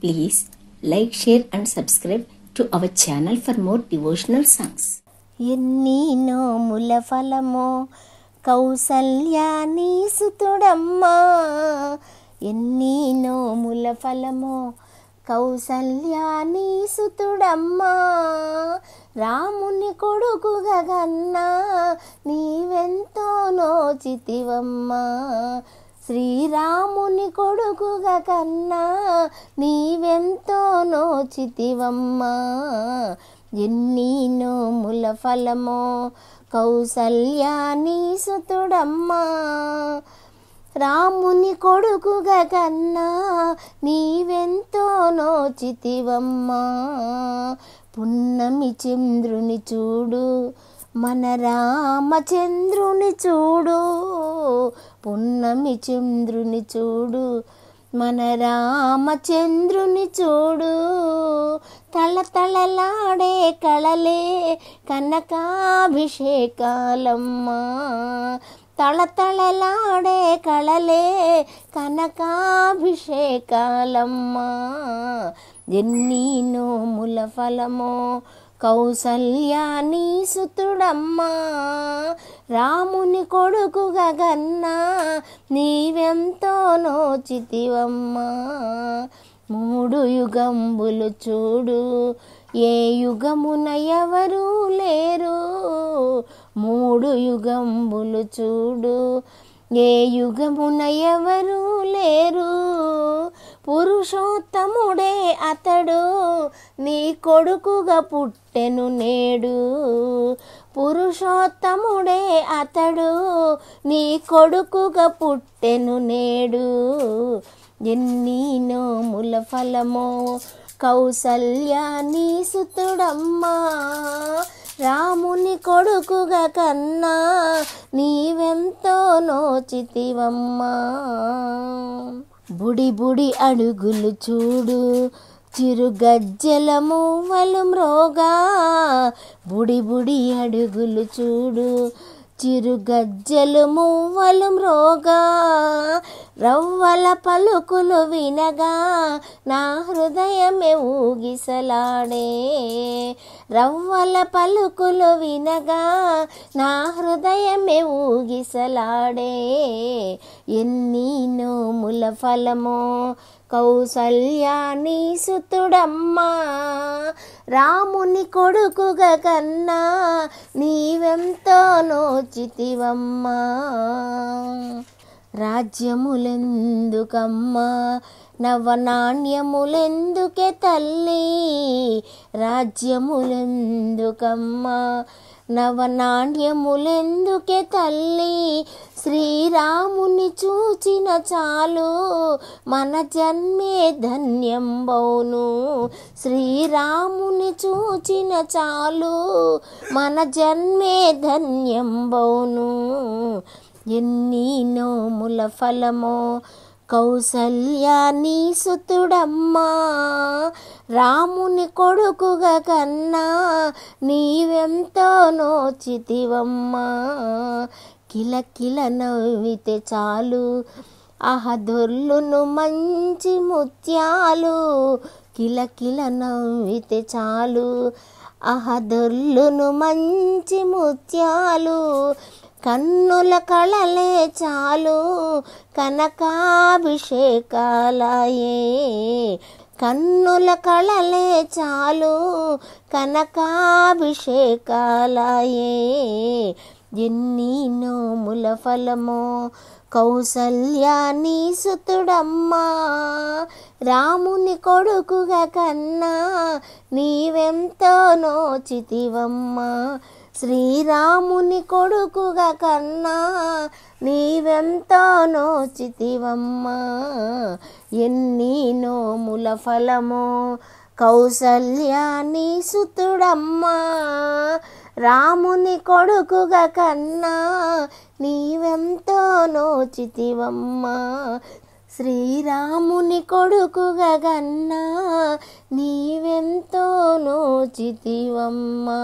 Please like, share and subscribe to our channel for more devotional songs. ఎన్ని నోముల ఫలమో కౌసల్యా నీ సుతుడమ్మా, ఎన్ని నోముల ఫలమో కౌసల్యా నీ సుతుడమ్మా, రాముని కొడుకుగా గన్నా నీవెంతో నోచితివమ్మా, శ్రీరాముని కొడుకుగా కన్నా నీవెంతో నోచితివమ్మా, ఎన్ని నోముల ఫలమో కౌసల్యా నీ సుతుడమ్మా, రాముని కొడుకుగా కన్నా నీవెంతో నోచితివమ్మా, పున్నమి చంద్రుని చూడు మన రామచంద్రుని చూడు, పున్నమి చంద్రుని చూడు మన రామచంద్రుని చూడు, తళతళలాడే కళలే కనకాభిషేకాలమ్మా, తళతళలాడే కళలే కనకాభిషేకాలమ్మా, ఎన్ని నోముల ఫలమో కౌసల్యా నీ సుతుడమ్మా, రాముని కొడుకుగా గన్నా నీవెంతో నోచితివమ్మా, మూడు యుగంబులు చూడు ఏ యుగమున ఎవరూ లేరు, మూడు యుగంబులు చూడు ఏ యుగమున ఎవరూ లేరు, పురుషోత్తముడే అతడు నీ కొడుకుగా పుట్టెను నేడు, పురుషోత్తముడే అతడు నీ కొడుకుగా పుట్టెను నేడు, ఎన్ని నోముల ఫలమో కౌసల్యా నీ సుతుడమ్మా, రాముని కొడుకుగా కన్నా నీవెంతో నోచితివమ్మా, బుడి బుడి అడుగులు చూడు చిరు గజ్జల మువ్వలు మ్రోగా, బుడి బుడి అడుగులు చూడు చిరు గజ్జలు మువ్వలు మ్రోగా, రవ్వల పలుకులు వినగా నా హృదయమే ఊగిసలాడే, రవ్వల పలుకులు వినగా నా హృదయమే ఊగిసలాడే, ఎన్ని నోముల ఫలమో కౌసల్యా నీ సుతుడమ్మా, రాముని కొడుకుగా కన్నా నీవెంతో నోచితివమ్మా, రాజ్యములెందుకమ్మా నవనాణ్యములెందుకే తల్లి, రాజ్యములెందుకమ్మా నవనాణ్యములెందుకే తల్లి, శ్రీరాముని చూచిన చాలు మన జన్మే ధన్యంబౌను, శ్రీరాముని చూచిన చాలు మన జన్మే ధన్యంబౌను, ఎన్ని నోముల ఫలమో కౌసల్యా నీ సుతుడమ్మా, రాముని కొడుకుగా కన్నా నీవెంతో నోచితివమ్మా, కిలకిల నవ్వితే చాలు అహదొర్లును మంచి ముత్యాలు, కిలకిల నవ్వితే చాలు అహదొర్లును మంచి ముత్యాలు, కన్నుల కళలే చాలు కనకాభిషేకాలయే, కన్నుల కళలే చాలు కనకాభిషేకాలయే, ఎన్ని నోముల ఫలమో కౌసల్యా నీ సుతుడమ్మా, రాముని కొడుకుగా కన్నా నీవెంతో నోచితివమ్మా, శ్రీరాముని కొడుకుగా కన్నా నీవెంతో నోచితివమ్మా, ఎన్ని నోముల ఫలమో కౌసల్యా నీ సుతుడమ్మా, రాముని కొడుకుగా కన్నా నీవెంతో నోచితివమ్మా, శ్రీరాముని కొడుకుగా గన్నా నీవెంతో నోచితివమ్మా.